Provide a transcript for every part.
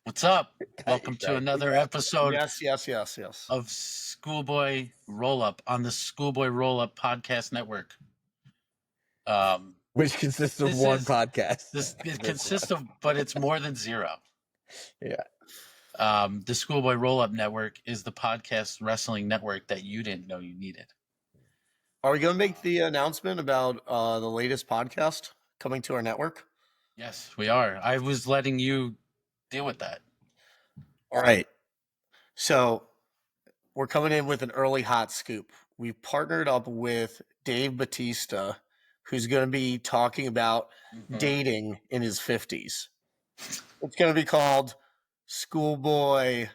What's up? Welcome to another episode Yes. of Schoolboy Roll Up on the Schoolboy Roll Up Podcast Network. Which consists of one podcast. It consists of, but it's more than zero. Yeah. The Schoolboy Roll Up Network is the podcast wrestling network that you didn't know you needed. Are we going to make the announcement about the latest podcast coming to our network? Yes, we are. I was letting you deal with that. All right. So we're coming in with an early hot scoop. We've partnered up with Dave Bautista, who's going to be talking about dating in his 50s. It's going to be called Schoolboy.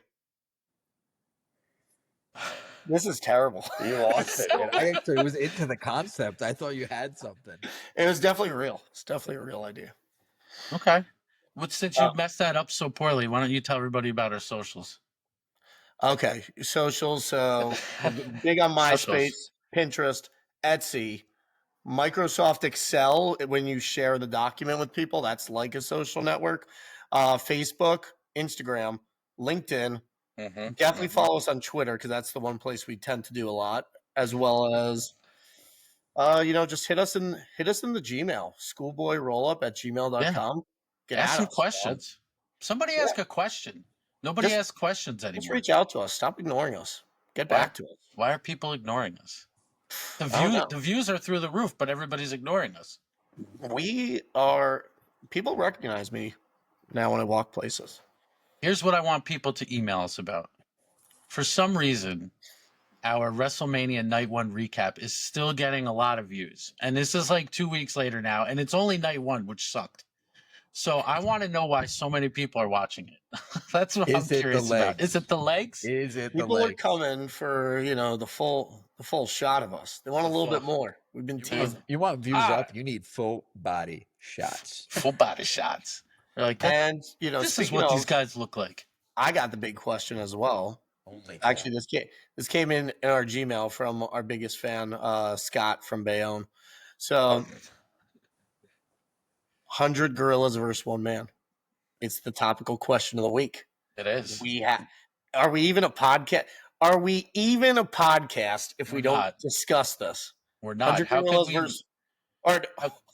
This is terrible. You lost it. I actually was into the concept. I thought you had something. It was definitely real. It's definitely a real idea. Okay. Well, since you messed that up so poorly, why don't you tell everybody about our socials? Okay. Socials. So big on MySpace, Pinterest, Etsy, Microsoft Excel. When you share the document with people, that's like a social network. Facebook, Instagram, LinkedIn. Definitely follow us on Twitter because that's the one place we tend to do a lot, as well as just hit us in the Gmail, schoolboyrollup@gmail.com. Ask some questions. Somebody ask a question. Nobody asks questions anymore. Just reach out to us. Stop ignoring us. Get back to us. Why are people ignoring us? The views are through the roof, but everybody's ignoring us. People recognize me now when I walk places. Here's what I want people to email us about. For some reason, our WrestleMania Night 1 recap is still getting a lot of views. And this is like 2 weeks later now, and it's only Night 1, which sucked. So I want to know why so many people are watching it. That's what I'm curious about. Is it the legs? People are coming for, the full shot of us. They want a little bit more. We've been teasing. You want views up, you need full body shots. Full body shots. Like, this is what these guys look like. I got the big question as well. Actually, this came in our Gmail from our biggest fan, Scott from Bayonne. So, 100 gorillas versus one man. It's the topical question of the week. It is. Are we even a podcast? Are we even a podcast if we don't discuss this? We're not.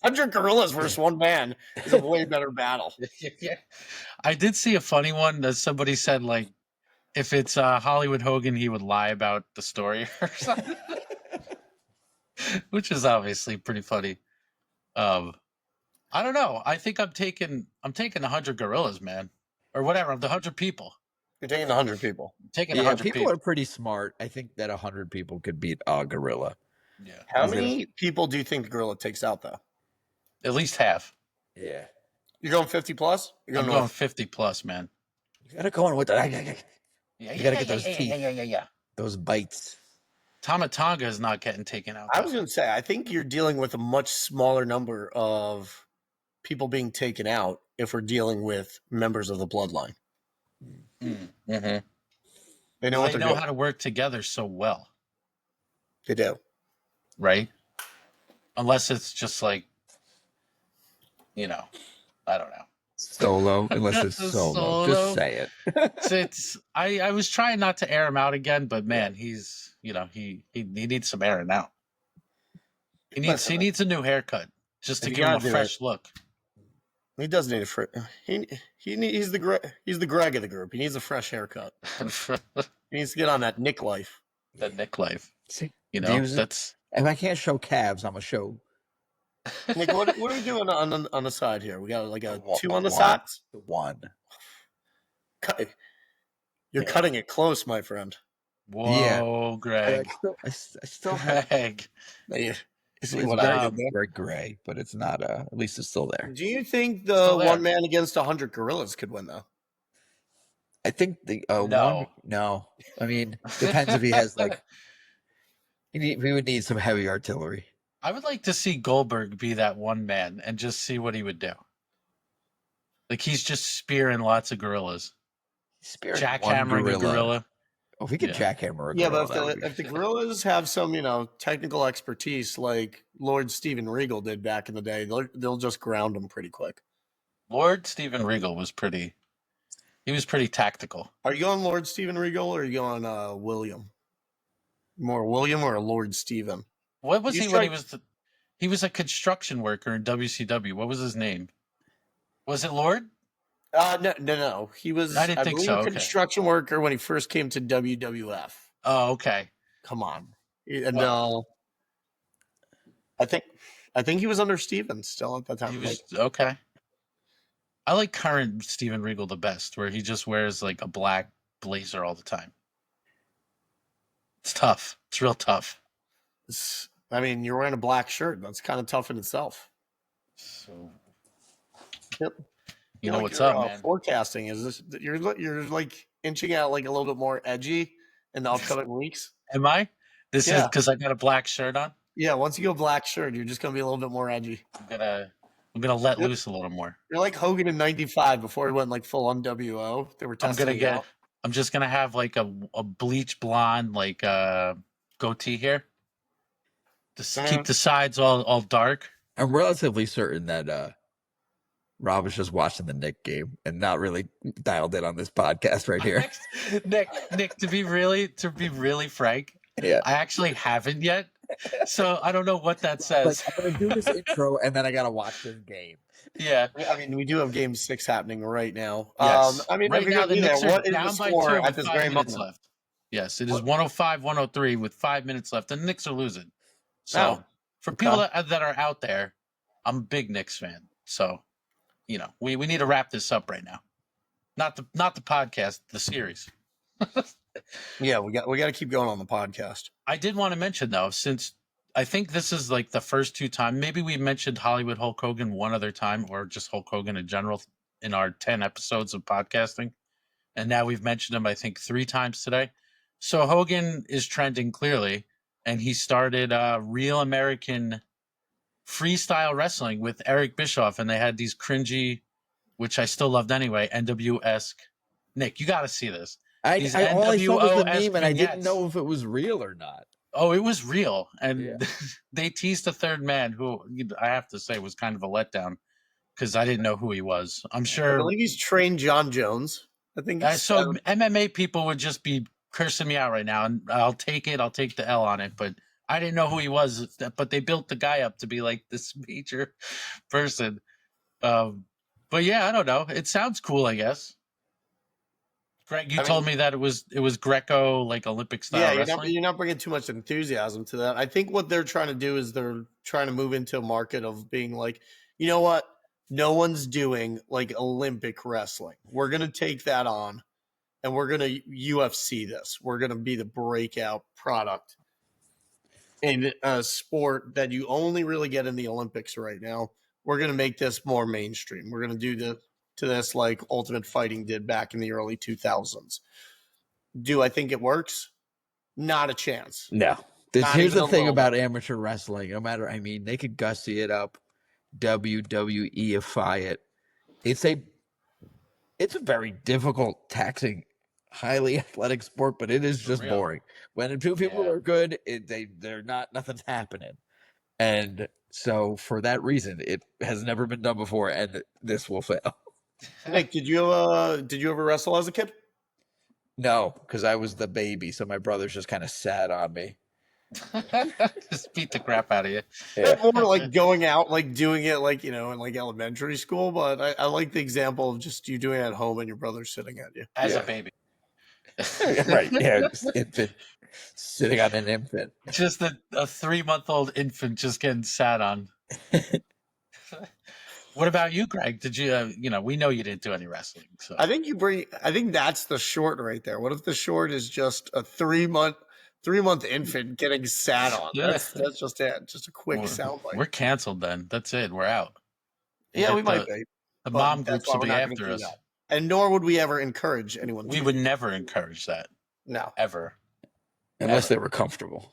100 gorillas versus one man is a way better battle. Yeah. I did see a funny one that somebody said, like, if it's Hollywood Hogan, he would lie about the story or something, which is obviously pretty funny. I don't know. I think I'm taking 100 gorillas, man, or whatever. The 100 people. You're taking 100 people. Taking 100 people are pretty smart. I think that 100 people could beat a gorilla. Yeah. How many people do you think the gorilla takes out, though? At least half. Yeah. You're going 50 plus? I'm going 50 plus, man. You gotta go in with that. You gotta get those teeth. Yeah. Those bites. Tama Tonga is not getting taken out. I was going to say, I think you're dealing with a much smaller number of people being taken out if we're dealing with members of the bloodline. Mm-hmm. They know how to work together so well. They do. Right? Unless it's just like, I don't know. Solo, unless it's solo. Just say it. I was trying not to air him out again, but man, he's he needs some airing out. He needs a new haircut just to give him a fresh look. He does need he's the Greg of the group. He needs a fresh haircut. He needs to get on that Nick life. That Nick life. See, that's. If I can't show calves, I'm a show. Nick, what are we doing on the side here? We got like a 2 on the sides? The 1. You're cutting it close, my friend. Whoa, Greg. I still have Greg. It's very gray, but it's not. At least it's still there. Do you think the one man against 100 gorillas could win, though? I think the no. No. I mean, depends if he has we would need some heavy artillery. I would like to see Goldberg be that one man and just see what he would do. Like he's just spearing lots of gorillas. Jackhammering a gorilla. Oh, if he could jackhammer a gorilla. Yeah, but if the gorillas have some, technical expertise like Lord Steven Regal did back in the day, they'll just ground them pretty quick. Lord Steven Regal was pretty. He was pretty tactical. Are you going Lord Steven Regal or are you going William? More William or Lord Steven? What was You he when he strike- was? He was a construction worker in WCW. What was his name? Was it Lord? No. He was, I didn't think believe, so. a Okay. construction worker when he first came to WWF. Oh, okay. Come on. And Well- I think he was under Steven still at that time. He was okay. I like current Steven Regal the best, where he just wears like a black blazer all the time. It's tough. It's real tough. I mean, you're wearing a black shirt. That's kind of tough in itself. So, Yep. you know what's your, up, man? Forecasting is this? You're like inching out like a little bit more edgy in the upcoming weeks. Am I? This is Yeah. because I got a black shirt on. Yeah, once you go black shirt, you're just gonna be a little bit more edgy. I'm gonna let loose a little more. You're like Hogan in '95 before he went like full on WO. They were testing you out. I'm just gonna have like a bleach blonde like goatee here. Just keep the sides all dark. I'm relatively certain that Rob was just watching the Nick game and not really dialed in on this podcast right here. Nick, to be really frank, Yeah. I actually haven't yet. So I don't know what that says. Like, I'm gonna do this intro and then I gotta watch this game. Yeah. I mean, we do have Game 6 happening right now. Yes. I mean, right if you're now the gonna be Knicks there, are what is the down by 2 score at with this 5 very minutes moment? left. Yes, it is 105-103 with 5 minutes left, and the Knicks are losing. So for people that are out there, I'm a big Knicks fan. So, we need to wrap this up right now. Not the podcast, the series. Yeah, we got to keep going on the podcast. I did want to mention though, since I think this is like the first 2 times, maybe we mentioned Hollywood Hulk Hogan one other time, or just Hulk Hogan in general in our 10 episodes of podcasting. And now we've mentioned him, I think, 3 times today. So Hogan is trending clearly, and he started Real American Freestyle Wrestling with Eric Bischoff, and they had these cringy, which I still loved anyway, NWO-esque. Nick, you got to see this. All I saw was the NWO-esque meme, and I didn't vignettes. know if it was real or not. Oh, it was real. And they teased the third man, who I have to say was kind of a letdown because I didn't know who he was. I'm sure. I believe he's trained John Jones. I think so. MMA people would just be cursing me out right now, and I'll take it. I'll take the L on it. But I didn't know who he was. But they built the guy up to be like this major person. But yeah, I don't know. It sounds cool, I guess. Greg, you told me that it was Greco, like Olympic style wrestling. You're not bringing too much enthusiasm to that. I think what they're trying to do is they're trying to move into a market of being like, you know what? No one's doing like Olympic wrestling. We're going to take that on and we're going to UFC this. We're going to be the breakout product in a sport that you only really get in the Olympics right now. We're going to make this more mainstream. We're going to do this like Ultimate Fighting did back in the early 2000s. Do I think it works? Not a chance. No. Here's the thing about amateur wrestling. No matter, they could gussy it up, WWE-ify it. It's a very difficult, taxing, highly athletic sport, but it is just boring. When 2 people are good, nothing's happening. And so for that reason, it has never been done before, and this will fail. Nick, did you ever wrestle as a kid? No, because I was the baby, so my brothers just kind of sat on me. Just beat the crap out of you. Yeah. More like going out, like doing it, like in like elementary school. But I like the example of just you doing it at home and your brother sitting at you as a baby. Right? Yeah, infant sitting on an infant. Just a 3-month-old infant just getting sat on. What about you, Greg? Did you, we know you didn't do any wrestling. So I think that's the short right there. What if the short is just a 3-month infant getting sat on? That's just it. Just a quick soundbite. We're canceled then. That's it. We're out. Yeah, we might be. The mom groups will be after us. And nor would we ever encourage anyone. We would never encourage that. No. Ever. Unless they were comfortable.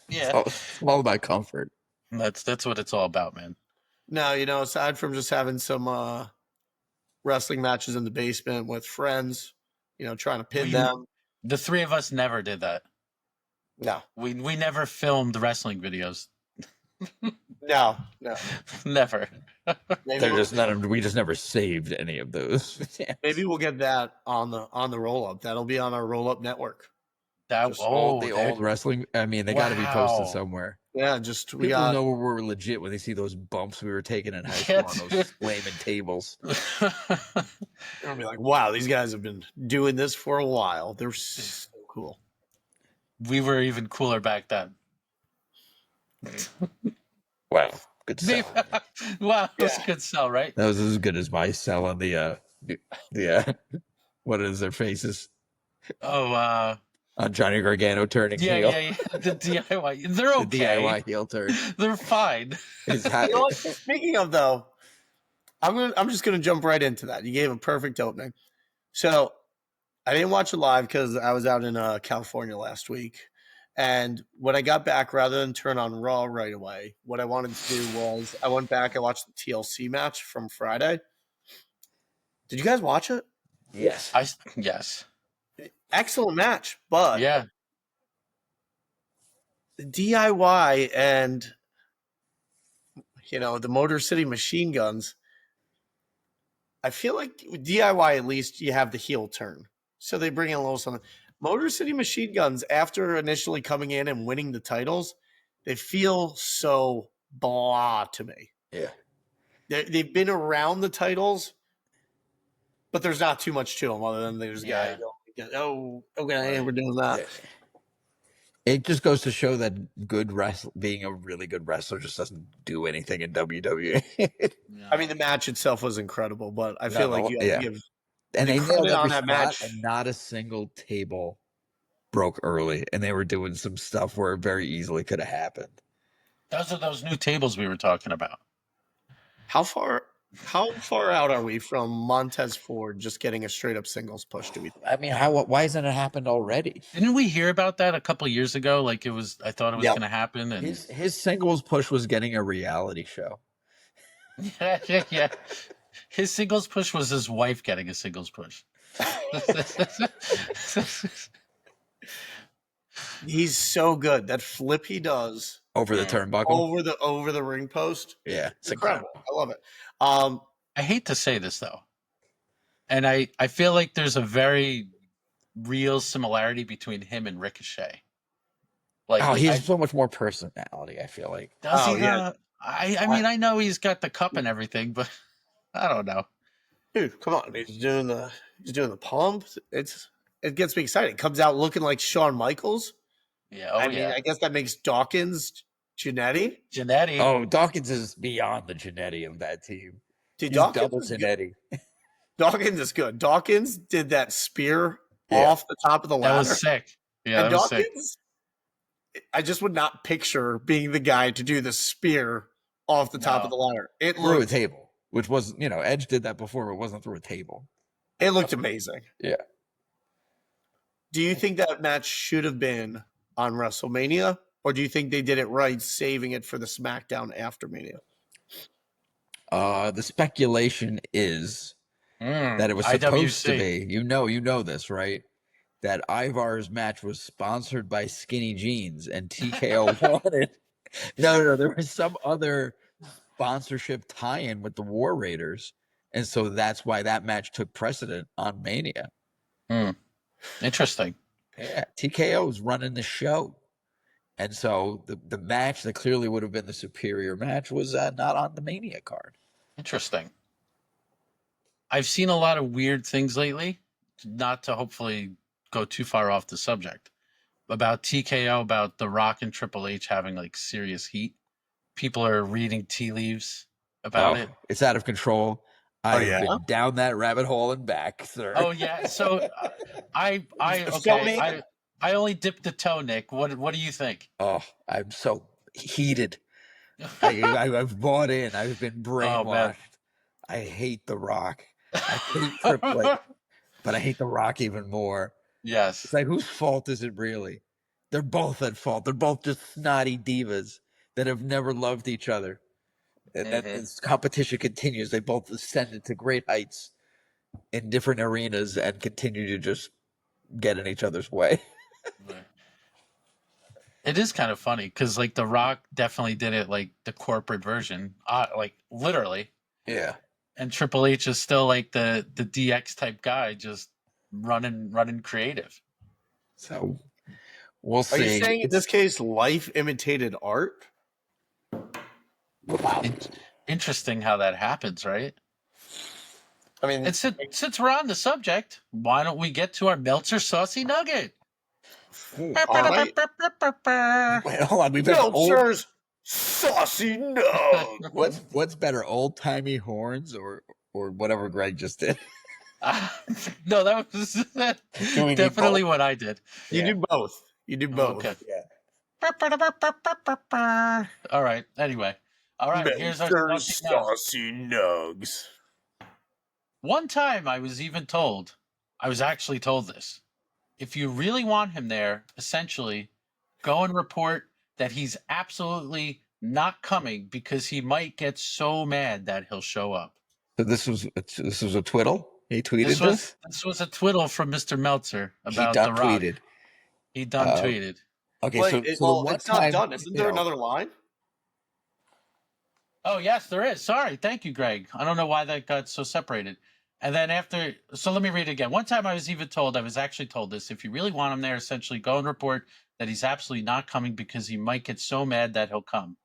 Yeah. It's all about comfort. That's what it's all about, man. No, aside from just having some wrestling matches in the basement with friends, trying to pin them. The 3 of us never did that. No. We never filmed wrestling videos. No. Never. They're just we just never saved any of those. Maybe we'll get that on the roll up. That'll be on our roll up network. That old wrestling. I mean, they got to be posted somewhere. Yeah, people know we're legit when they see those bumps we were taking in high school on those flaming tables. They'll be like, "Wow, these guys have been doing this for a while. They're so cool." We were even cooler back then. Wow, good sell. Wow, that's a good sell, right? That was as good as my sell on the what is their faces? Oh, on Johnny Gargano turning heel. Yeah. The DIY. They're okay. The DIY heel turn. They're fine. Speaking of though, I'm just gonna jump right into that. You gave a perfect opening. So I didn't watch it live because I was out in California last week. And when I got back, rather than turn on Raw right away, what I wanted to do was I went back and watched the TLC match from Friday. Did you guys watch it? Yes. Yes. Excellent match, but yeah, the DIY and the Motor City Machine Guns. I feel like with DIY, at least you have the heel turn, so they bring in a little something. Motor City Machine Guns, after initially coming in and winning the titles, they feel so blah to me. Yeah, they've been around the titles, but there's not too much to them other than there's guys. Oh, okay, we're doing that. Yeah. It just goes to show that being a really good wrestler just doesn't do anything in WWE. I mean, the match itself was incredible, but I feel like you have to give and they nailed on that match. And not a single table broke early, and they were doing some stuff where it very easily could have happened. Those are those new tables we were talking about. How far out are we from Montez Ford just getting a straight up singles push? Do we think? I mean, why hasn't it happened already? Didn't we hear about that a couple of years ago? Like I thought it was going to happen. And his singles push was getting a reality show. Yeah. His singles push was his wife getting a singles push. He's so good. That flip he does over the turnbuckle, over the ring post. Yeah, it's incredible. I love it. I hate to say this though, and I feel like there's a very real similarity between him and Ricochet. Like, he has so much more personality. I feel like. Does he? Yeah. I mean, I know he's got the cup and everything, but I don't know. Dude, come on! He's doing the pump. It gets me excited. Comes out looking like Shawn Michaels. Yeah. I mean, I guess that makes Dawkins Jannetty. Oh, Dawkins is beyond the Jannetty of that team. Dude, Dawkins double Jannetty. Dawkins is good. Dawkins did that spear off the top of the ladder. That was sick. Yeah, and that was Dawkins, sick. I just would not picture being the guy to do the spear off the top of the ladder. It through a table, which was, Edge did that before, but it wasn't through a table. It looked amazing. Yeah. Do you think that match should have been on WrestleMania, or do you think they did it right, saving it for the SmackDown after Mania? The speculation is that it was supposed to be. You know this, right? That Ivar's match was sponsored by Skinny Jeans, and TKO wanted. No, there was some other sponsorship tie-in with the War Raiders, and so that's why that match took precedent on Mania. Interesting. Yeah, TKO is running the show, and so the match that clearly would have been the superior match was not on the Mania card. Interesting. I've seen a lot of weird things lately, not to hopefully go too far off the subject, about TKO, about The Rock and Triple H having like serious heat. People are reading tea leaves about it. It's out of control. I've been down that rabbit hole and back, sir. Oh yeah. So I only dipped the toe, Nick. What do you think? Oh, I'm so heated. I've bought in. I've been brainwashed. I hate The Rock. I hate Triple H, but I hate The Rock even more. Yes. It's like, whose fault is it really? They're both at fault. They're both just snotty divas that have never loved each other. And then this competition continues. They both ascended to great heights in different arenas and continue to just get in each other's way. It is kind of funny because like The Rock definitely did it like the corporate version, like literally. Yeah. And Triple H is still like the DX type guy, just running creative. So we'll Are you see. saying in this case, life imitated art? Wow. Interesting how that happens, right? I mean, And since we're on the subject, why don't we get to our Meltzer Saucy Nugget? all right. Wait, hold on. We've got old. Meltzer's saucy nug. What's better, old timey horns or whatever Greg just did? No, that was Doing definitely both? what I did. You do both. You do both. Okay. Yeah. All right. Anyway. All right. Here's our Meltzer's saucy nug. saucy nugs. One time I was actually told this. If you really want him there, essentially, go and report that he's absolutely not coming because he might get so mad that he'll show up. So this was a twiddle. He tweeted This was a twiddle from Mr. Meltzer about he The done Rock. tweeted. He done tweeted. Okay, Wait, so the one it's not time, done. Isn't there another line? Oh, yes, there is. Sorry. Thank you, Greg. I don't know why that got so separated. And then so let me read it again. One time I was actually told this. If you really want him there, essentially go and report that he's absolutely not coming because he might get so mad that he'll come,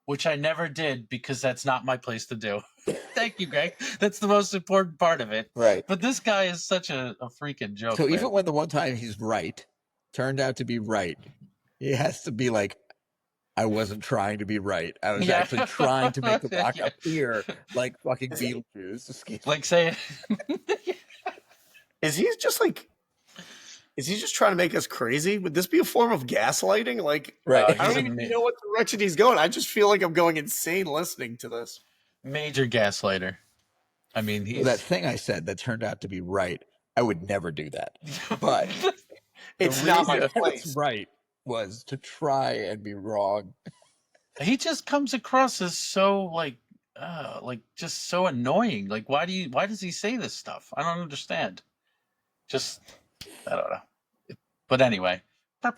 which I never did because that's not my place to do. Thank you, Greg. That's the most important part of it. Right. But this guy is such a freaking joke. So man. even when the one time he's right, turned out to be right, he has to be like, I wasn't trying to be right. I was actually trying to make the Rock appear like fucking Beetlejuice. Like saying, Is he just trying to make us crazy? Would this be a form of gaslighting? Like, Right. I don't even know what direction he's going. I just feel like I'm going insane listening to this. Major gaslighter. I mean, that thing I said that turned out to be right. I would never do that. But it's not my place. Right was to try and be wrong. He just comes across as so like just so annoying. Like, why does he say this stuff? I don't understand. Just, I don't know. But anyway, that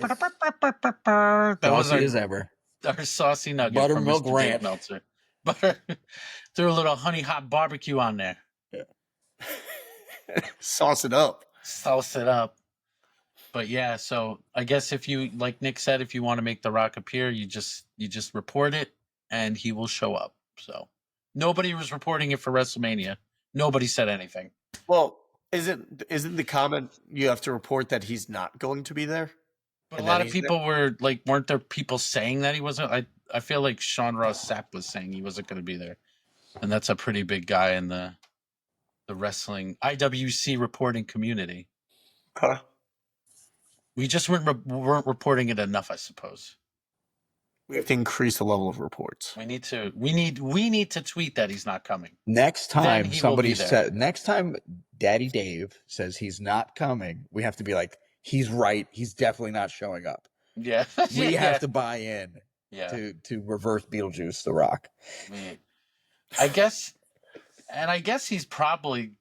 was as ever. Our saucy nugget. Buttermilk from Mr. ranch. Dave Meltzer. Butter. Threw a little honey hot barbecue on there. Sauce it up. Sauce it up. But yeah, so I guess if you, like Nick said, if you want to make The Rock appear, you just report it and he will show up. So nobody was reporting it for WrestleMania. Nobody said anything. Well, isn't the comment you have to report that he's not going to be there? But a lot of people were like, weren't there people saying that he wasn't? I feel like Sean Ross Sapp was saying he wasn't going to be there, and that's a pretty big guy in the wrestling IWC reporting community. Huh? We just weren't reporting it enough, I suppose. We have to increase the level of reports. We need to tweet that he's not coming. Next time next time Daddy Dave says he's not coming, we have to be like, he's right. He's definitely not showing up. Yeah. We have to buy in to reverse Beetlejuice The Rock. I guess he's probably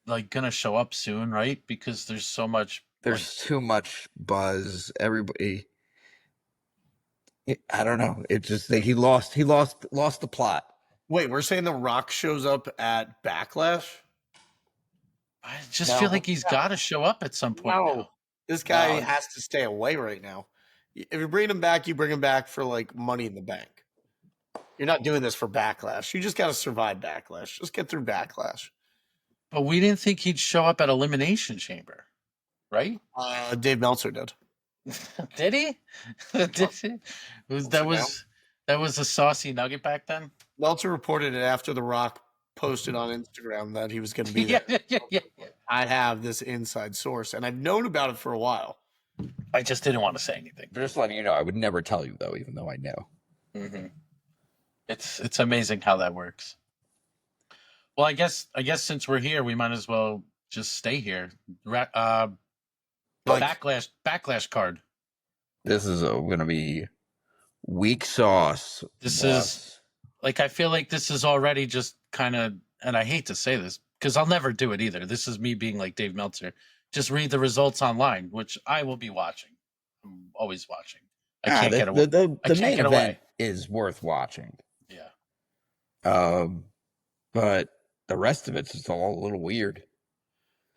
like gonna show up soon, right? Because there's so much. There's too much buzz. Everybody. I don't know. It's just that he lost the plot. Wait, we're saying The Rock shows up at Backlash? I just feel like he's got to show up at some point. No. This guy has to stay away right now. If you bring him back, you bring him back for like Money in the Bank. You're not doing this for Backlash. You just got to survive Backlash. Just get through Backlash. But we didn't think he'd show up at Elimination Chamber, right? Dave Meltzer did. Did he? That was a saucy nugget back then? Meltzer reported it after The Rock posted on Instagram that he was going to be there. Yeah. I have this inside source, and I've known about it for a while. I just didn't want to say anything. Just letting you know, I would never tell you though, even though I know. Mm-hmm. It's amazing how that works. Well, I guess since we're here, we might as well just stay here. Backlash card. This is going to be weak sauce. This is like, I feel like this is already just kind of, and I hate to say this because I'll never do it either. This is me being like Dave Meltzer. Just read the results online, which I will be watching. I'm always watching. I can't get away. The I can't main get event away. is worth watching. Yeah. But the rest of it's just all a little weird.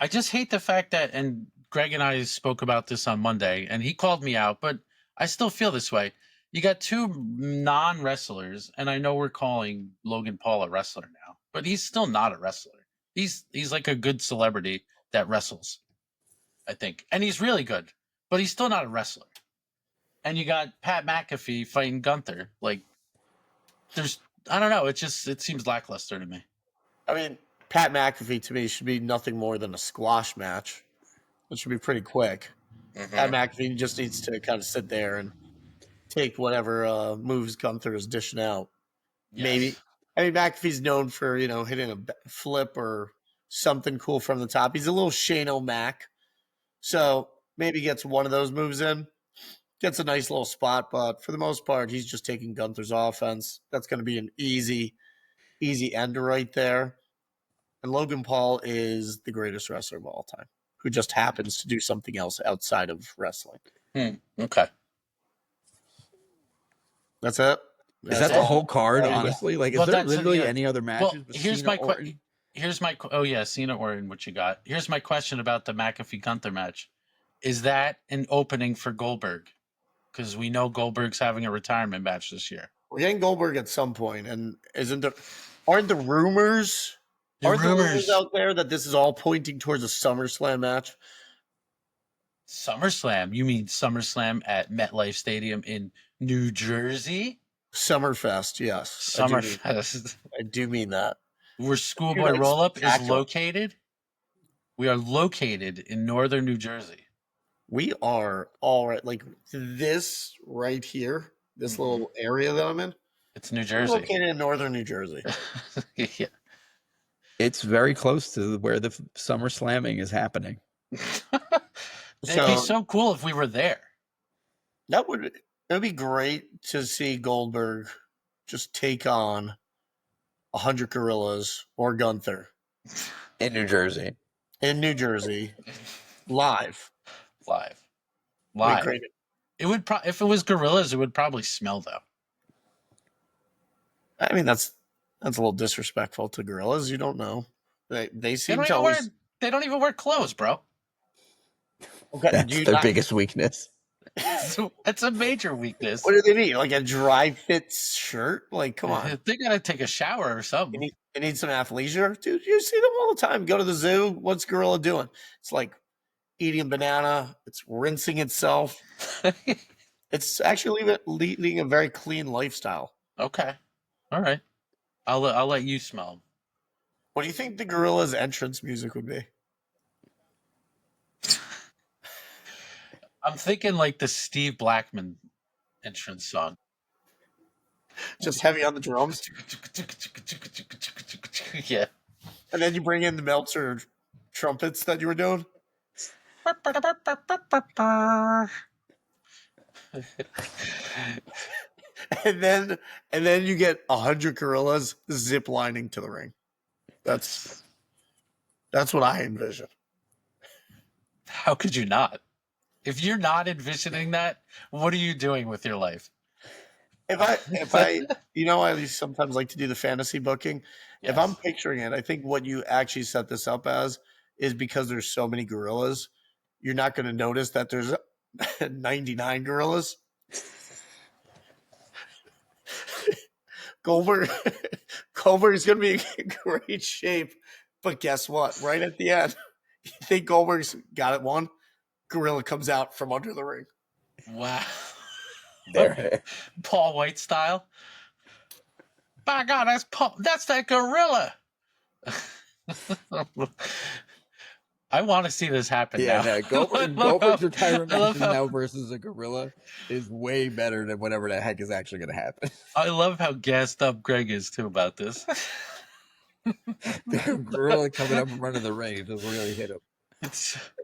I just hate the fact that, and Greg and I spoke about this on Monday, and he called me out, but I still feel this way. You got two non-wrestlers, and I know we're calling Logan Paul a wrestler now, but he's still not a wrestler. He's like a good celebrity that wrestles, I think, and he's really good, but he's still not a wrestler. And you got Pat McAfee fighting Gunther. Like, I don't know. It seems lackluster to me. I mean, Pat McAfee to me should be nothing more than a squash match. It should be pretty quick. Pat McAfee just needs to kind of sit there and take whatever moves Gunther is dishing out. Yes. Maybe. I mean, McAfee's known for, hitting a flip or something cool from the top. He's a little Shane O'Mac. So maybe gets one of those moves in. Gets a nice little spot, but for the most part, he's just taking Gunther's offense. That's going to be an easy end right there. And Logan Paul is the greatest wrestler of all time, who just happens to do something else outside of wrestling. Okay. That's it. Is that the whole card, honestly? Like, is there literally any other matches? Well, here's my question. Cena Orton, what you got? Here's my question about the McAfee Gunther match. Is that an opening for Goldberg? Because we know Goldberg's having a retirement match this year. We're getting Goldberg at some point, and aren't the rumors out there that this is all pointing towards a SummerSlam match? SummerSlam? You mean SummerSlam at MetLife Stadium in New Jersey? Summerfest, yes. Summerfest. I do mean that. Where Schoolboy Roll-Up is located? We are located in northern New Jersey. We are all right. Like this right here, this little area that I'm in. It's New Jersey. We're located in northern New Jersey. Yeah. It's very close to where the Summer Slamming is happening. It'd be so cool if we were there. It would be great to see Goldberg just take on 100 Gorillas or Gunther in New Jersey. Live. It would if it was Gorillas, it would probably smell though. I mean, that's a little disrespectful to Gorillas. You don't know. They seem to always. They don't even wear clothes, bro. Okay, that's their biggest weakness. It's a major weakness. What do they need? Like a dry fit shirt? Like, come on. They gotta take a shower or something. They need some athleisure, dude. You see them all the time. Go to the zoo. What's Gorilla doing? It's like eating a banana. It's rinsing itself. It's actually leading a very clean lifestyle. Okay, all right. I'll let you smell them. What do you think the Gorilla's entrance music would be? I'm thinking like the Steve Blackman entrance song. Just heavy on the drums. Yeah. And then you bring in the Meltzer trumpets that you were doing. and then you get 100 Gorillas zip lining to the ring. That's what I envision. How could you not? If you're not envisioning that, what are you doing with your life? If I I sometimes like to do the fantasy booking. Yes. If I'm picturing it, I think what you actually set this up as is because there's so many Gorillas, you're not going to notice that there's 99 Gorillas. Goldberg is going to be in great shape, but guess what? Right at the end, you think Goldberg's got it won? Gorilla comes out from under the ring. Wow. There. Paul White style. By God, that's that Gorilla. I want to see this happen now. Yeah, Goldberg's retirement match now versus a Gorilla is way better than whatever the heck is actually going to happen. I love how gassed up Greg is, too, about this. The Gorilla coming up and running the ring just really hit him.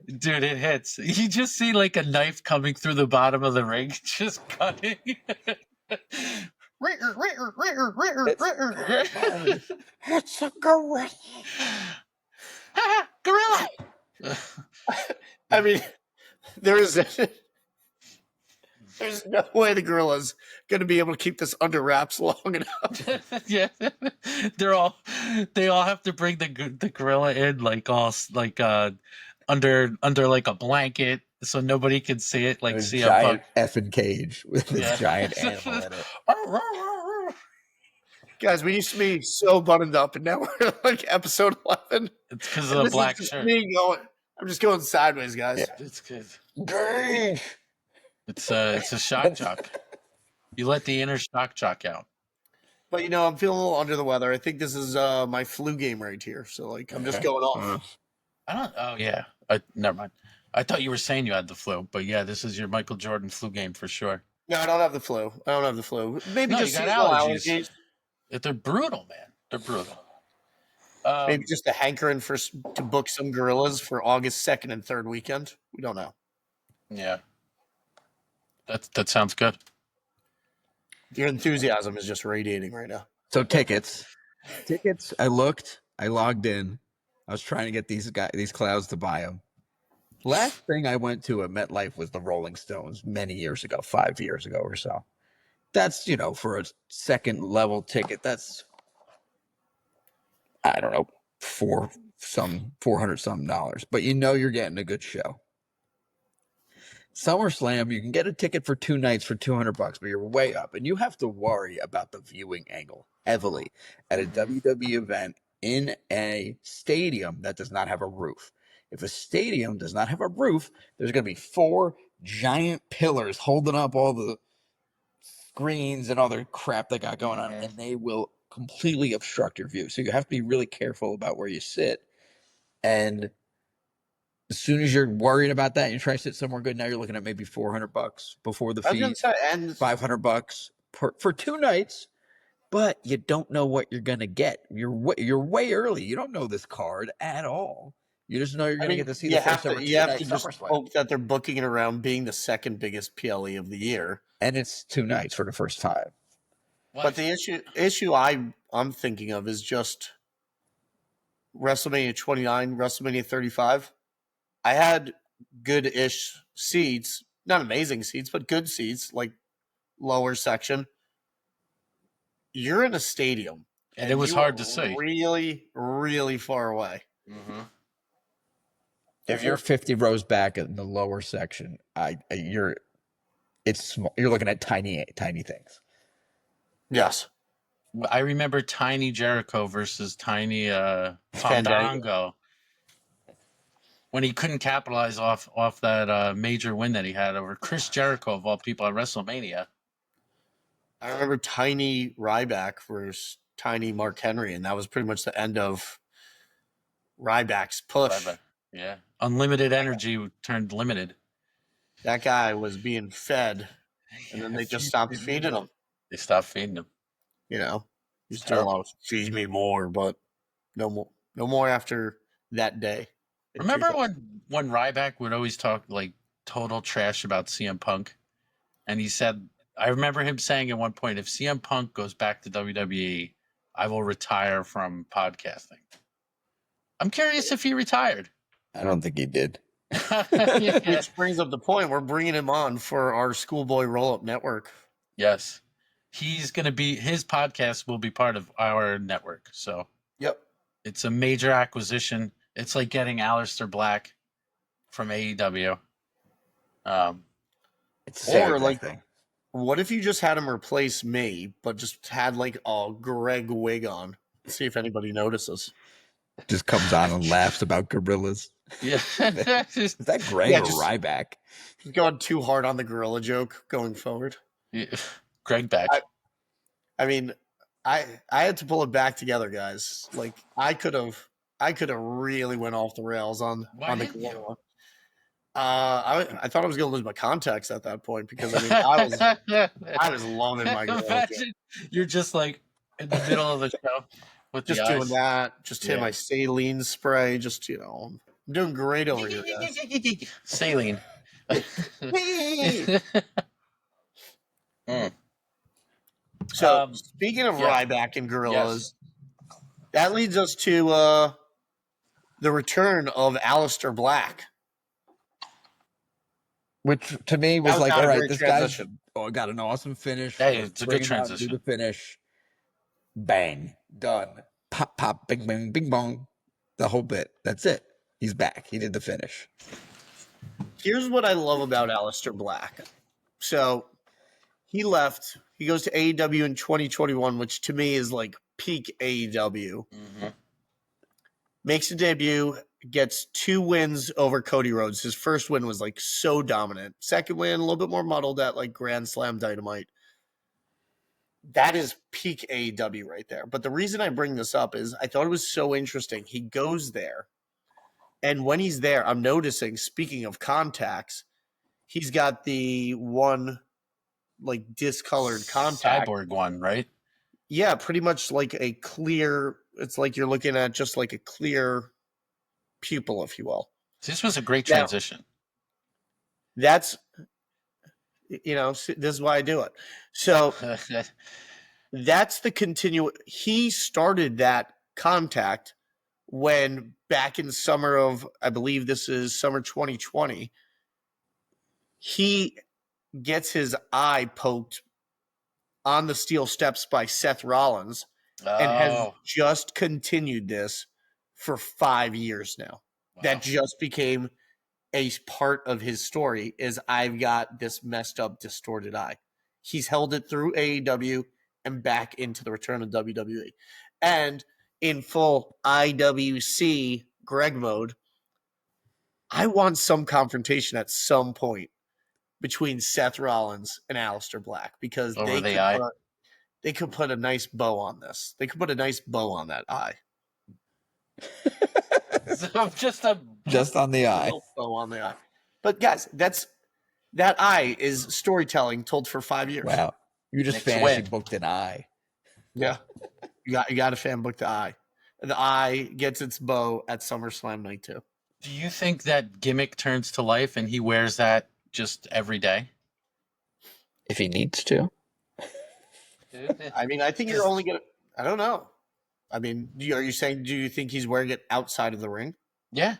Dude, it hits. You just see like a knife coming through the bottom of the ring, just cutting. It's a gorilla. Gorilla. I mean, there is There's no way the gorilla's going to be able to keep this under wraps long enough. Yeah, they all have to bring the gorilla in under like a blanket so nobody can see it, like A CM Punk. giant effing cage with this giant animal in it. Guys, we used to be so buttoned up, and now we're like episode 11. It's because of the black shirt. I'm just going sideways, guys. Yeah. It's good. Green. It's a shock jock. You let the inner shock jock out. But I'm feeling a little under the weather. I think this is my flu game right here. So like I'm just going off. Oh yeah. Never mind. I thought you were saying you had the flu, but yeah, this is your Michael Jordan flu game for sure. No, I don't have the flu. Maybe just you got allergies. They're brutal, man. They're brutal. Maybe just a hankering to book some gorillas for August 2nd and 3rd weekend. We don't know. Yeah. That sounds good. Your enthusiasm is just radiating right now. So tickets. I logged in. I was trying to get these clouds to buy them. Last thing I went to at MetLife was the Rolling Stones many years ago, 5 years ago or so. That's, for a second level ticket, that's, I don't know, $400 some dollars. But you're getting a good show. SummerSlam, you can get a ticket for 2 nights for $200, but you're way up, and you have to worry about the viewing angle heavily at a WWE event in a stadium that does not have a roof. If a stadium does not have a roof, there's going to be 4 giant pillars holding up all the screens and all the crap they got going on, and they will completely obstruct your view. So you have to be really careful about where you sit. And as soon as you're worried about that, you try to sit somewhere good. Now you're looking at maybe $400 before the fee, and $500 for 2 nights. But you don't know what you're gonna get. You're way early. You don't know this card at all. You just know you're gonna get to see the first ever. You have to just hope that they're booking it around being the second biggest PLE of the year, and it's 2 nights for the first time. But the issue I'm thinking of is just WrestleMania 29, WrestleMania 35. I had good-ish seats, not amazing seats, but good seats, like lower section. You're in a stadium, and it was hard to see. Really, really far away. Mm-hmm. If you're 50 rows back in the lower section, you're small. You're looking at tiny things. Yes. I remember Tiny Jericho versus Tiny Fandango when he couldn't capitalize off that major win that he had over Chris Jericho, of all people, at WrestleMania. I remember Tiny Ryback versus Tiny Mark Henry, and that was pretty much the end of Ryback's push. Yeah. Unlimited energy turned limited. That guy was being fed, and then they just stopped feeding him. They stopped feeding him. He's doing a lot of feed me more, but no more after that day. Remember when Ryback would always talk like total trash about CM Punk? And he said, I remember him saying at one point, if CM Punk goes back to WWE, I will retire from podcasting. I'm curious if he retired. I don't think he did. Which brings up the point. We're bringing him on for our Schoolboy Roll-Up Network. Yes. He's going to be, his podcast will be part of our network. So, yep. It's a major acquisition. It's like getting Aleister Black from AEW. It's or like, what if you just had him replace me, but just had like a Greg wig on? See if anybody notices. Just comes on and laughs about gorillas. Yeah. Is that Greg or Ryback? He's going too hard on the gorilla joke going forward. Yeah. Greg back. I mean, I had to pull it back together, guys. Like I could have really went off the rails on the gorilla. I thought I was going to lose my context at that point because I was loving my gorilla joke. You're just like in the middle of the show with just doing that, just hit my saline spray, just I'm doing great over here, guys. Saline. So speaking of Ryback and gorillas, that leads us to the return of Aleister Black. which to me was was like, not all a right, great this transition. guy's got an awesome finish. Hey, Let's it's a bring good him out and do transition. the finish. Bang, done. Pop, pop, bing, bing, bing, bong. The whole bit. That's it. He's back. He did the finish. Here's what I love about Aleister Black. So he left. He goes to AEW in 2021, which to me is like peak AEW. Mm-hmm. Makes a debut, gets 2 wins over Cody Rhodes. His first win was like so dominant. Second win, a little bit more muddled at like Grand Slam Dynamite. That is peak AEW right there. But the reason I bring this up is I thought it was so interesting. He goes there, and when he's there, I'm noticing, speaking of contacts, he's got the one like discolored contact. Cyborg one, right? Yeah, pretty much like a clear, it's like you're looking at just like a clear pupil, if you will. This was a great Now, transition. that's, this is why I do it. So that's the he started that contact when back in summer of, I believe this is summer 2020, he gets his eye poked on the steel steps by Seth Rollins and has just continued this for 5 years now. Wow. That just became a part of his story is I've got this messed up, distorted eye. He's held it through AEW and back into the return of WWE. And in full IWC Greg mode, I want some confrontation at some point between Seth Rollins and Aleister Black because they could put a nice bow on this. They could put a nice bow on that eye. So just on the eye. Bow on the eye. But guys, that eye is storytelling told for 5 years. Wow. You just fantasy booked an eye. Yeah. You got to fan book the eye. The eye gets its bow at SummerSlam night 2. Do you think that gimmick turns to life and he wears that just every day? If he needs to. I mean, I think you're only going to, I don't know. I mean, are you saying, do you think he's wearing it outside of the ring? Yeah.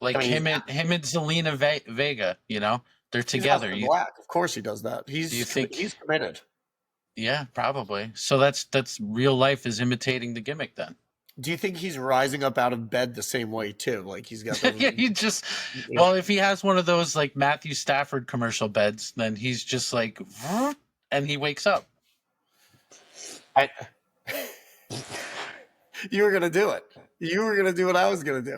Like him and Zelina Vega, they're together. Black. Of course he does that. He's committed. Yeah, probably. So that's real life is imitating the gimmick then. Do you think he's rising up out of bed the same way too? Like he's got those, well, if he has one of those like Matthew Stafford commercial beds, then he's just like and he wakes up. You were gonna do it. You were gonna do what I was gonna do.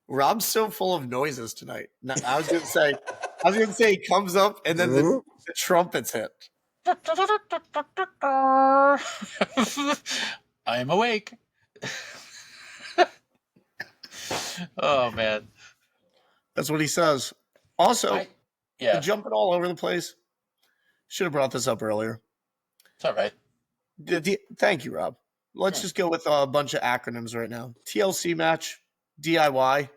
Rob's so full of noises tonight. Now, I was gonna say he comes up and then the trumpets hit. I am awake. Oh man, that's what he says. Also, jumping all over the place. Should have brought this up earlier. It's all right. Thank you, Rob. Let's just go with a bunch of acronyms right now. TLC match, DIY.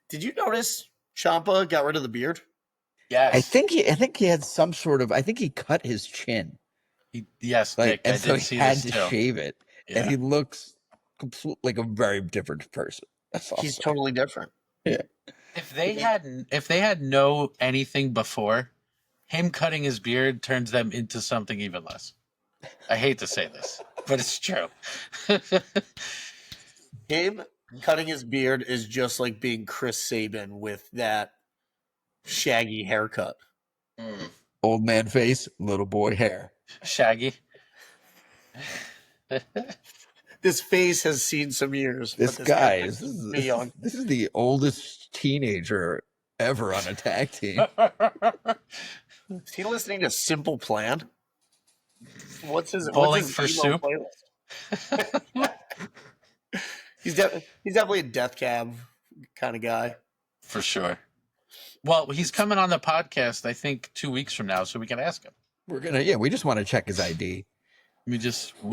Did you notice Ciampa got rid of the beard? Yes. I think he had some sort of. I think he cut his chin. Yes, like, Nick, and I so did he see had this to too. shave it, and he looks like a very different person. That's awesome. He's totally different. Yeah. If they had no anything before, him cutting his beard turns them into something even less. I hate to say this, but it's true. Him cutting his beard is just like being Chris Sabin with that shaggy haircut. Old man face, little boy hair. Shaggy. This face has seen some years. This guy this is the oldest teenager ever on a tag team. Is he listening to Simple Plan? What's his for soup? Playlist? He's definitely a Death Cab kind of guy. For sure. Well, he's coming on the podcast, I think, 2 weeks from now, so we can ask him. We just want to check his ID. We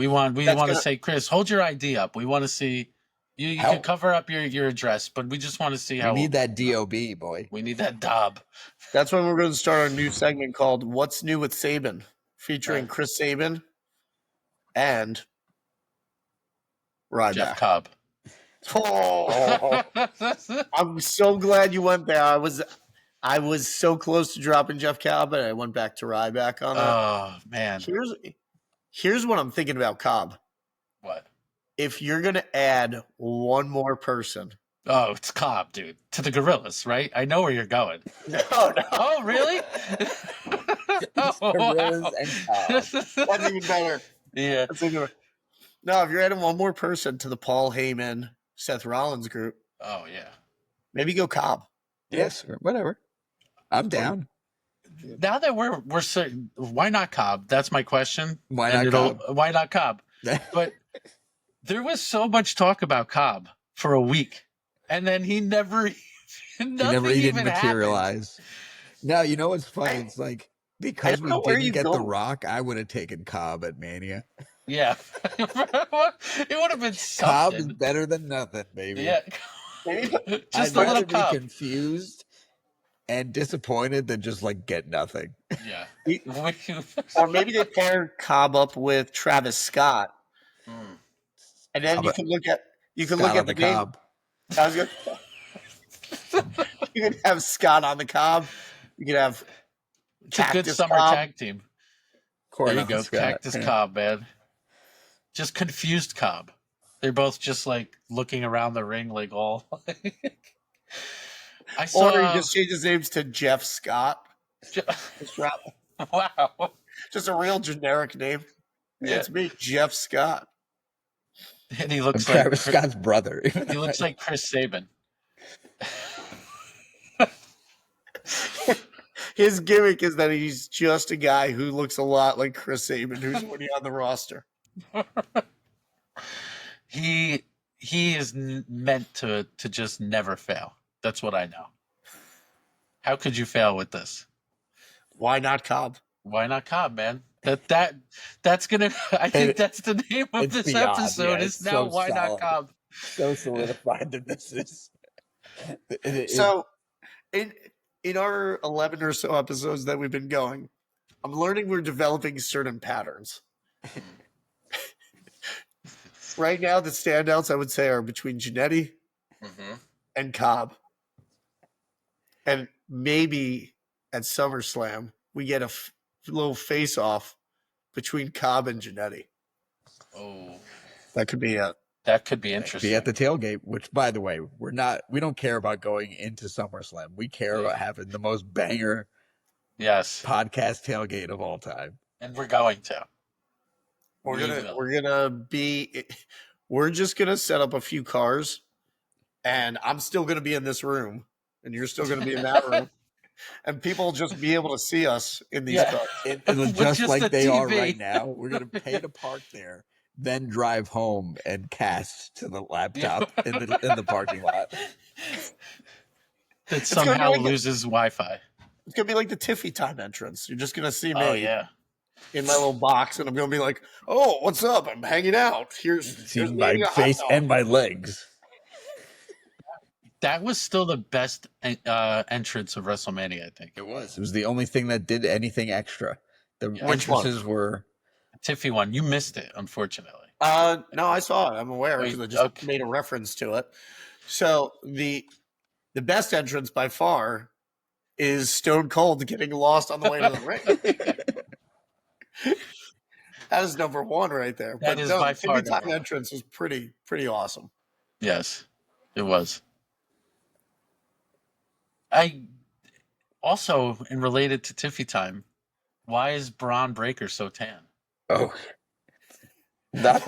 want to say, Chris, hold your ID up. We want to see you can cover up your address, but we just want to see how we need that DOB, boy. We need that DOB. That's when we're going to start our new segment called What's New with Sabin, featuring Chris Sabin and Ryback. Jeff Cobb. Oh, I'm so glad you went there. I was so close to dropping Jeff Cobb, but I went back to Ryback on that. Oh man. Here's what I'm thinking about Cobb. What? If you're gonna add one more person. Oh, it's Cobb, dude. To the Gorillas, right? I know where you're going. No. Oh, really? Gorillas and Cobb. That's even better. Yeah. That's even better. No, if you're adding one more person to the Paul Heyman, Seth Rollins group, Oh yeah. maybe go Cobb. Yes, whatever. I'm down. Now that we're certain, why not Cobb? That's my question. Why And not Cobb? Why not Cobb? But there was so much talk about Cobb for a week, and then he never didn't materialize. Now, you know what's funny? It's like, because we didn't get The Rock, I would have taken Cobb at Mania. Yeah. It would have been something. Cobb is better than nothing, baby. Yeah. Just I'd rather be confused and disappointed than just like get nothing. Yeah. Or maybe they pair Cobb up with Travis Scott. And then you can look at the Cobb. I was gonna, you could have Scott on the Cobb. You could have it's a good summer Cobb. Tag team. There you go, Scott. Cactus Cobb, man. Just confused Cobb. They're both just like looking around the ring, like all. I saw. Or he just changed his names to Jeff Scott. Wow. Just a real generic name. Yeah. It's me, Jeff Scott. And he looks like Travis Scott's brother. He looks like Chris Sabin. His gimmick is that he's just a guy who looks a lot like Chris Sabin, who's already on the roster. He is meant to just never fail. That's what I know. How could you fail with this? Why not Cobb? Why not Cobb, man? That's gonna. I think that's the name of this beyond, episode. Yeah, is now so why solid. Not Cobb? So solidified that this is. So, in our 11 or so episodes that we've been going, I'm learning we're developing certain patterns. Right now, the standouts I would say are between Jannetty and Cobb, and maybe at SummerSlam we get a little face-off between Cobb and Jannetty. Oh, that could be it. That could be interesting. Be at the tailgate, which, by the way, we don't care about going into SummerSlam. We care about having the most banger podcast tailgate of all time. And we're going to. We're just gonna set up a few cars, and I'm still gonna be in this room, and you're still gonna be in that room. And people will just be able to see us in these cars. And just like they are right now. We're going to pay to park there, then drive home and cast to the laptop in the parking lot. That somehow loses Wi-Fi. It's going to be like the Tiffy Time entrance. You're just going to see me in my little box, and I'm going to be like, oh, what's up? I'm hanging out. Here's my face and my legs. That was still the best entrance of WrestleMania, I think. It was. It was the only thing that did anything extra. The entrances were... Tiffy one. You missed it, unfortunately. No, I saw it. I'm aware because I just made a reference to it. So the best entrance by far is Stone Cold getting lost on the way to the ring. That is number one right there. That is by far. The Tiffy Time entrance was pretty awesome. Yes, it was. I also, and related to Tiffy Time, why is Braun Breaker so tan? Oh, no,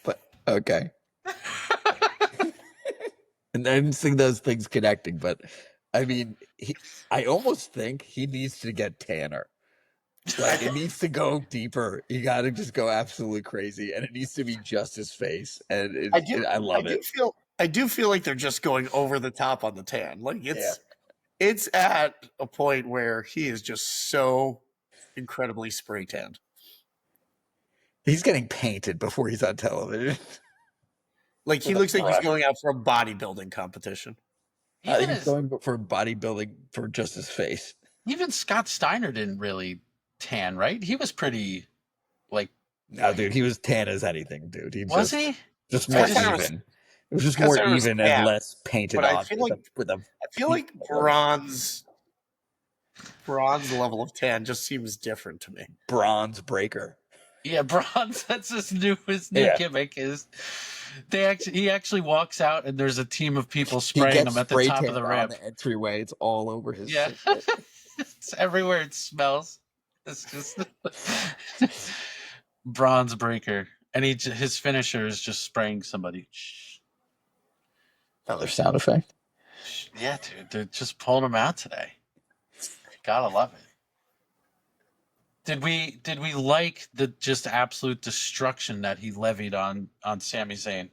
but okay. And I didn't see those things connecting, but I mean, I almost think he needs to get tanner. Like, it needs to go deeper. You got to just go absolutely crazy, and it needs to be just his face. And I love it. I do feel like they're just going over the top on the tan. Like it's at a point where he is just so incredibly spray tanned. He's getting painted before he's on television. Like he looks like he's going out for a bodybuilding competition. He's going for bodybuilding for just his face. Even Scott Steiner didn't really tan, right? He was pretty like. No, dude, he was tan as anything, dude. Was he? Just more Because there was- even. It was just because more there was even Cam, and less painted but I on feel with, like- with a I feel like bronze level of tan just seems different to me. bronze breaker. Yeah, bronze. That's his new Yeah. gimmick is he actually walks out and there's a team of people He spraying gets him at the spray top of the tanned on ramp. the entryway. It's all over his. Yeah, it's everywhere. It smells. It's just bronze breaker, and his finisher is just spraying somebody. Another sound effect. Yeah, dude, they're just pulling him out today. Gotta love it. Did we like the just absolute destruction that he levied on Sami Zayn?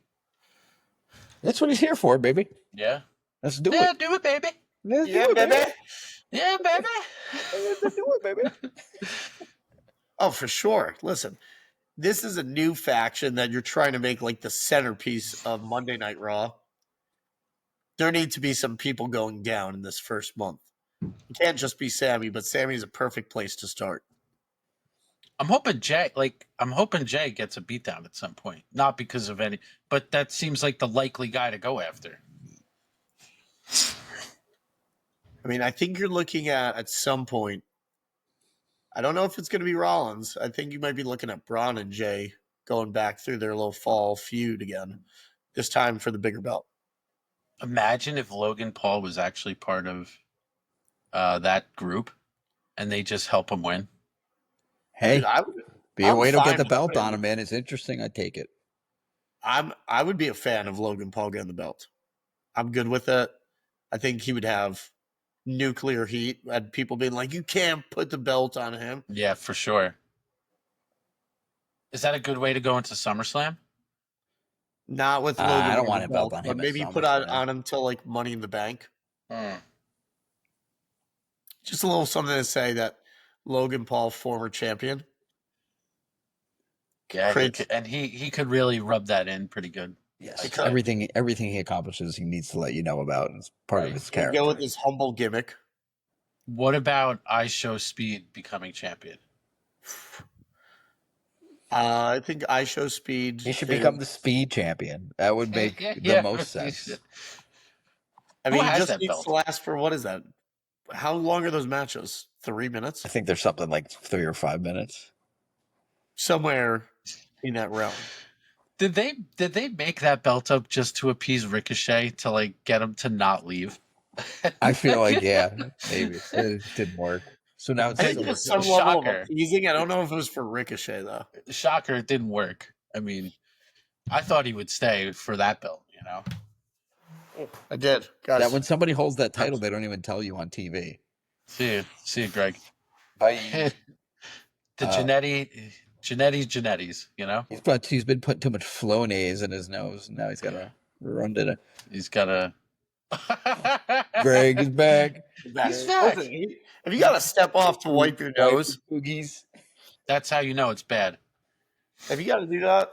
That's what he's here for, baby. Yeah. Let's do Yeah, it. do it, baby. Let's Yeah, do it, baby. Yeah, baby. Let's do it, baby. Oh, for sure. Listen, this is a new faction that you're trying to make like the centerpiece of Monday Night Raw. There need to be some people going down in this first month. It can't just be Sammy, but Sammy is a perfect place to start. I'm hoping Jay gets a beatdown at some point. Not because of any, but that seems like the likely guy to go after. I mean, I think you're looking at some point. I don't know if it's going to be Rollins. I think you might be looking at Braun and Jay going back through their little fall feud again, this time for the bigger belt. Imagine if Logan Paul was actually part of that group, and they just help him win. Hey, Dude, be a I'm way to fine get the with belt him. on him, man. It's interesting. I take it. I would be a fan of Logan Paul getting the belt. I'm good with it. I think he would have nuclear heat and people being like, you can't put the belt on him. Yeah, for sure. Is that a good way to go into SummerSlam? Not with I Logan. don't winning want the a belt belt, on but him at maybe put SummerSlam. on him till like Money in the Bank. Hmm. Just a little something to say that Logan Paul, former champion. Yeah, Creates- he could really rub that in pretty good. Yes, could. everything he accomplishes, he needs to let you know about. It's part of Right. his Can character. go with his humble gimmick. What about I Show Speed becoming champion? I think I Show Speed. He should become the speed champion. That would make the Yeah, most he sense. should. I Who mean, he has just that needs belt? to last for what is that? How long are those matches? 3 minutes? I think there's something like 3 or 5 minutes. Somewhere in that realm. Did they make that belt up just to appease Ricochet to like get him to not leave? I feel like maybe it didn't work. So now it's I think still there's working. some level of Shocker. appeasing. I don't know if it was for Ricochet though. Shocker, it didn't work. I mean, I thought he would stay for that belt, you know. I did, guys. That when somebody holds that title, they don't even tell you on TV. See you, Greg. Bye. The Genetti's, you know. He's been putting too much Flonase in his nose, and now he's got to run to the. He's got a. Greg is back. He's back. He's back. Listen, if you got to step off to wipe your nose, Boogies. That's how you know it's bad. if you got to do that,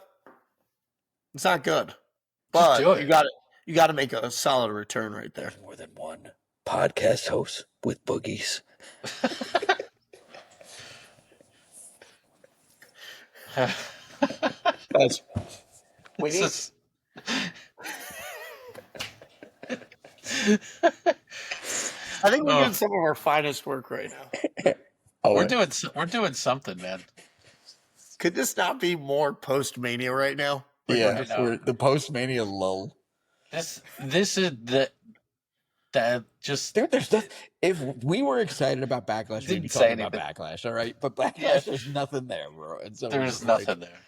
it's not good. But do it. you got to make a solid return right there. There's more than one podcast host with boogies. Guys, we need, This is- I think we're doing some of our finest work right now. we're doing something, man. Could this not be more post-Mania right now? Yeah, I know. we're the post-Mania lull. This is just There's stuff. If we were excited about Backlash, we'd be Didn't say talking about anything. Backlash, all right? But Backlash, Yeah. there's nothing there, bro. And so we're there's just like nothing there.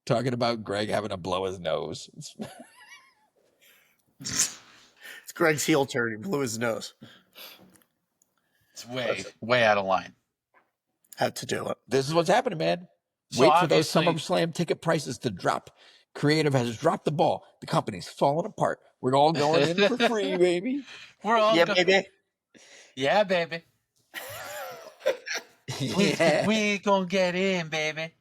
talking about Greg having to blow his nose. It's Greg's heel turn. He blew his nose. It's way out of line. Had to do it. This is what's happening, man. So Wait for those obviously- SummerSlam ticket prices to drop. Creative has dropped the ball. The company's falling apart. We're all going in for free, baby. We're all Yeah, go- baby. Yeah, baby. We gonna get in, baby.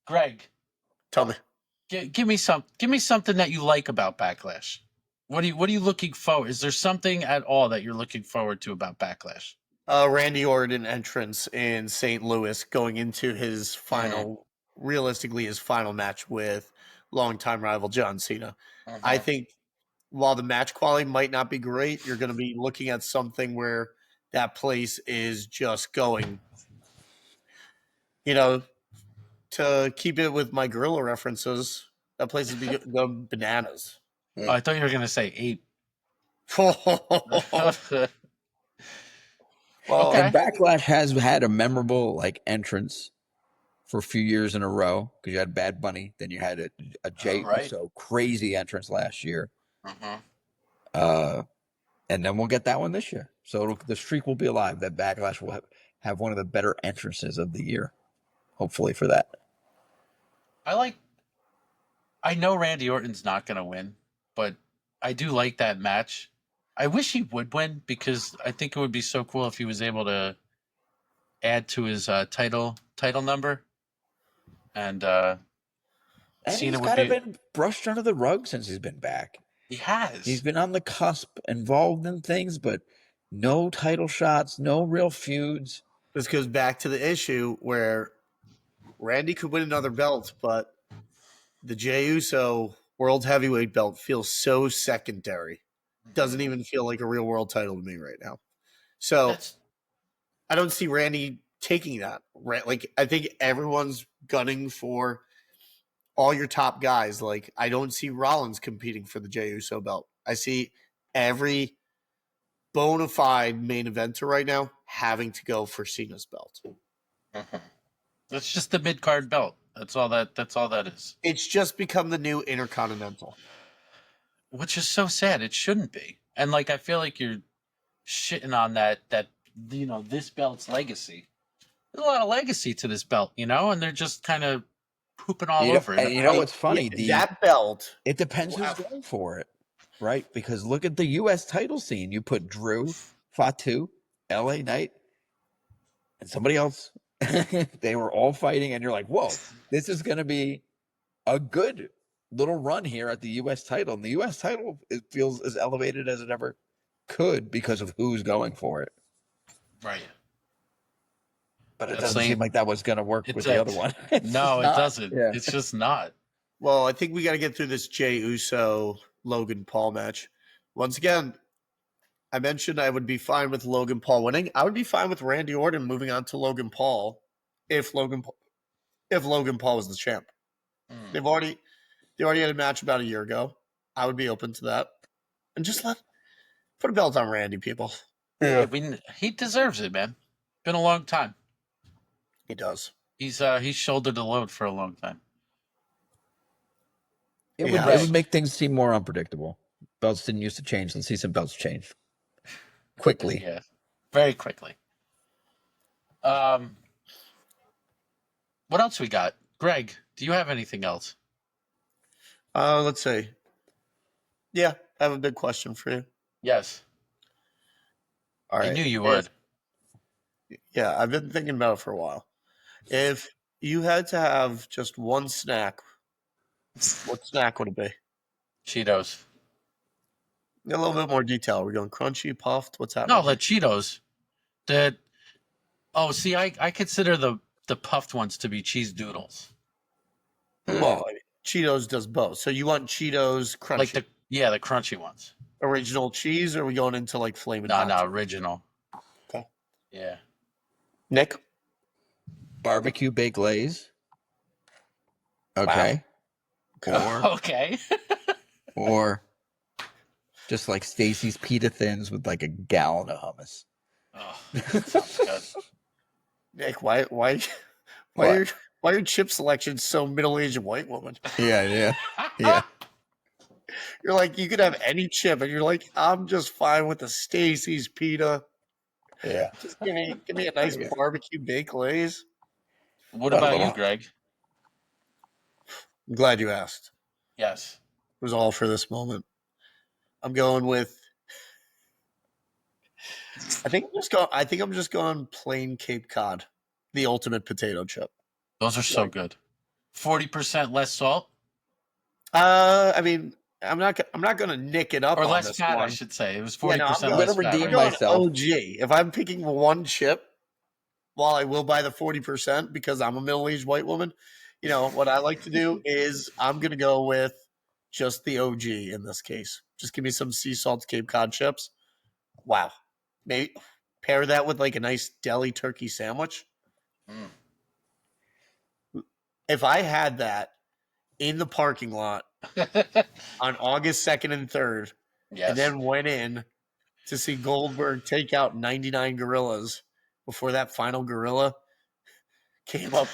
Greg, Tell me. give me something that you like about Backlash. What are you looking forward? Is there something at all that you're looking forward to about Backlash? Randy Orton entrance in St. Louis going into his realistically his final match with longtime rival John Cena. I think while the match quality might not be great, you're going to be looking at something where that place is just going, to keep it with my gorilla references, that place is going bananas. Oh, I thought you were going to say 8. Well, Okay. And Backlash has had a memorable entrance for a few years in a row because you had Bad Bunny, then you had a Jey Uso crazy entrance last year, and then we'll get that one this year. So the streak will be alive. That Backlash will have one of the better entrances of the year, hopefully for that. I know Randy Orton's not going to win, but I do like that match. I wish he would win because I think it would be so cool if he was able to add to his title number, and Cena he's would kind of be. been brushed under the rug since he's been back. He has. He's been on the cusp, involved in things, but no title shots, no real feuds. This goes back to the issue where Randy could win another belt, but the Jey Uso World Heavyweight belt feels so secondary. Doesn't even feel like a real world title to me right now. So I don't see Randy taking that. Like, I think everyone's gunning for all your top guys. Like, I don't see Rollins competing for the Jey Uso belt. I see every bona fide main eventer right now having to go for Cena's belt. It's just the mid card belt. That's all that is. It's just become the new Intercontinental, which is so sad. It shouldn't be. And I feel like you're shitting on that this belt's legacy. There's a lot of legacy to this belt, and they're just kind of pooping all over it. And you know what's funny? That belt. It depends who's going for it, right? Because look at the U.S. title scene. You put Drew, Fatu, L.A. Knight, and somebody else. They were all fighting, and you're like, whoa, this is going to be a good little run here at the U.S. title. And the U.S. title, it feels as elevated as it ever could because of who's going for it. Right. But it doesn't seem like that was going to work with the other one. No, it doesn't. Yeah. It's just not. Well, I think we got to get through this Jey Uso Logan Paul match. Once again, I mentioned I would be fine with Logan Paul winning. I would be fine with Randy Orton moving on to Logan Paul if Logan Paul was the champ. They already had a match about a year ago. I would be open to that. And just put a belt on Randy, people. Yeah, he deserves it, man. Been a long time. He does. He's shouldered the load for a long time. It would make things seem more unpredictable. Belts didn't used to change. Let's see some belts change quickly. Yeah, very quickly. What else we got? Greg, do you have anything else? Let's see. Yeah, I have a big question for you. Yes. All right. I knew you would. Yeah, I've been thinking about it for a while. If you had to have just one snack, what snack would it be? Cheetos. A little bit more detail. Are we going crunchy, puffed? What's happening? No, the Cheetos. See, I consider the puffed ones to be cheese doodles. Well, Cheetos does both. So you want Cheetos crunchy? The crunchy ones. Original cheese, or are we going into Flamin' Hot? No, original. Okay. Yeah. Nick? Barbecue baked Lay's. Okay. Wow. Okay. Or just like Stacy's pita thins with a gallon of hummus. Oh, that sounds good. Nick, why your chip selection so middle-aged white woman? Yeah. You're like, you could have any chip, and you're like, I'm just fine with the Stacy's pita. Yeah. Just give me a nice barbecue baked Lay's. What about you, Greg? I'm glad you asked. Yes. It was all for this moment. I'm going with. I think I'm just going plain Cape Cod, the ultimate potato chip. Those are so good. 40% less salt. I mean, I'm not going to nick it up or on less this fat, I one. should say. It was Yeah, 40% no, I'm less gonna fat. redeem I'm Right? going myself. OG. If I'm picking one chip, while I will buy the 40% because I'm a middle-aged white woman, what I like to do is I'm going to go with just the OG in this case. Just give me some sea salt Cape Cod chips. Wow. Maybe pair that with like a nice deli turkey sandwich. Mm. If I had that in the parking lot on August 2nd and 3rd, Yes. and then went in to see Goldberg take out 99 gorillas before that final gorilla came up.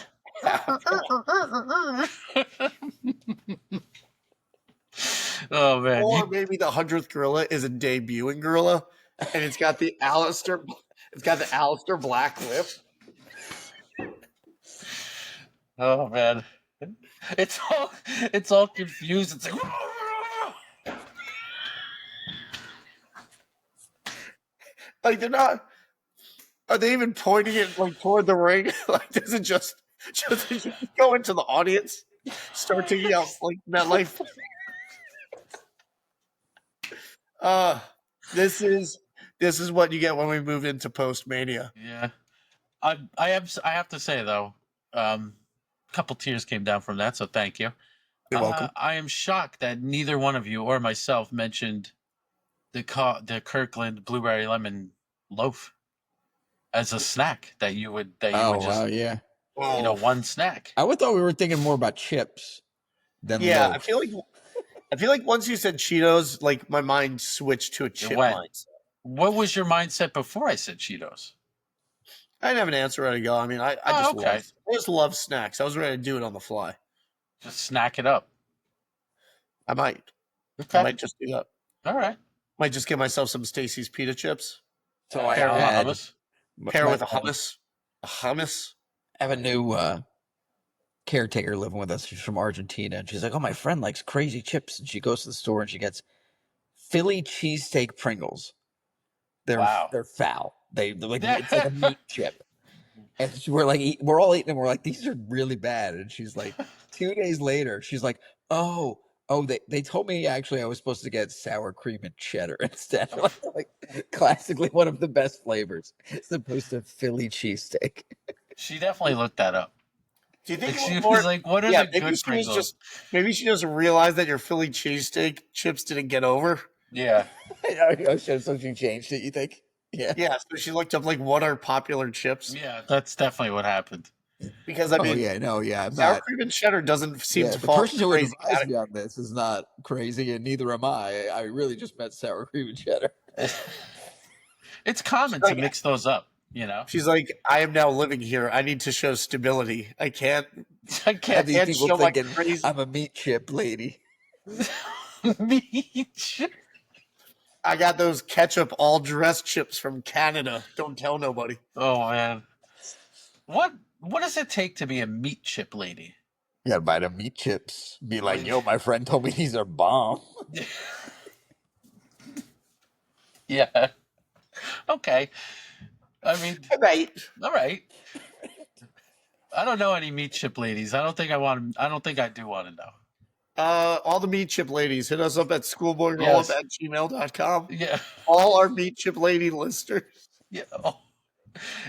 Oh man. Or maybe the 100th gorilla is a debuting gorilla, and it's got the Alistair Black lip. Oh man. It's all confused. It's like Like they're not. Are they even pointing it like toward the ring? Like does it just go into the audience? Start to yell like MetLife. This is what you get when we move into Post-Mania. Yeah. I have to say though, a couple tears came down from that, so thank you. You're welcome. I am shocked that neither one of you or myself mentioned the Kirkland blueberry lemon loaf as a snack that you would just wow, yeah. One snack. I would thought we were thinking more about chips than Yeah, loaf. I feel like once you said Cheetos, like my mind switched to a chip mindset. What was your mindset before I said Cheetos? I didn't have an answer ready to go. I mean, I just love snacks. I was ready to do it on the fly. Just snack it up. I might. Okay. I might just do that. All right. Might just get myself some Stacy's pita chips. So pair I had pair with a hummus. A hummus. I have a new caretaker living with us. She's from Argentina, and she's like, "Oh, my friend likes crazy chips." And she goes to the store and she gets Philly cheesesteak Pringles. They're foul. They're like it's like a meat chip. And we're all eating them. We're like, these are really bad. And she's like, 2 days later, she's like, oh, they told me actually I was supposed to get sour cream and cheddar instead. like classically one of the best flavors, as opposed to Philly cheesesteak. She definitely looked that up. Do you think she was like, "What are the good Pringles?" Maybe she just realized that your Philly cheesesteak chips didn't get over. Yeah. So she changed it. You think? Yeah. Yeah. So she looked up like what are popular chips. Yeah, that's definitely what happened. Because I mean, sour cream and cheddar doesn't seem to fall. The person who advised me on this is not crazy, and neither am I. I really just meant sour cream and cheddar. It's common to mix those up. She's like, I am now living here. I need to show stability. I can't these people show thinking crazy. I'm a meat chip lady. Meat chip. I got those ketchup all dressed chips from Canada. Don't tell nobody. Oh man. What does it take to be a meat chip lady? You gotta buy the meat chips. Be like, yo, my friend told me these are bomb. Yeah. Okay. I mean, all right. I don't know any meat chip ladies. I don't think I do want to know. All the meat chip ladies, hit us up at schoolboyrollup@gmail.com. Yeah. All our meat chip lady listeners. Yeah. Oh.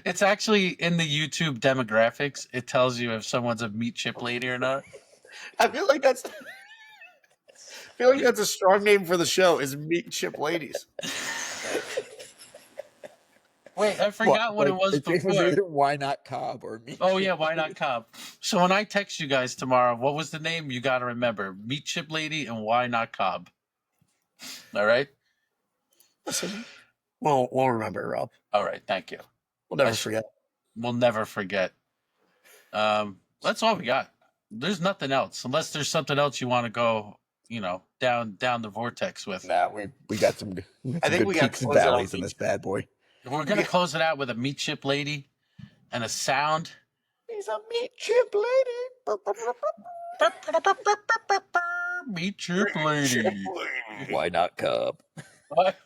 It's actually in the YouTube demographics. It tells you if someone's a meat chip lady or not. I feel like that's a strong name for the show. Is meat chip ladies. Wait, I forgot what it was before. It was either Why Not Cobb or Meat Oh, Chip yeah, Why Not Cobb? So when I text you guys tomorrow, what was the name? You got to remember. Meat Chip Lady and Why Not Cobb. All right? Listen, we'll remember, Rob. All right, thank you. We'll never forget. We'll never forget. That's all we got. There's nothing else, unless there's something else you want to go, down the vortex with. Nah, we got some. I think we got peaks and valleys in this bad boy. We're gonna close it out with a meat chip lady and a sound. He's a meat chip lady. Meat chip lady. Why not Cobb? What?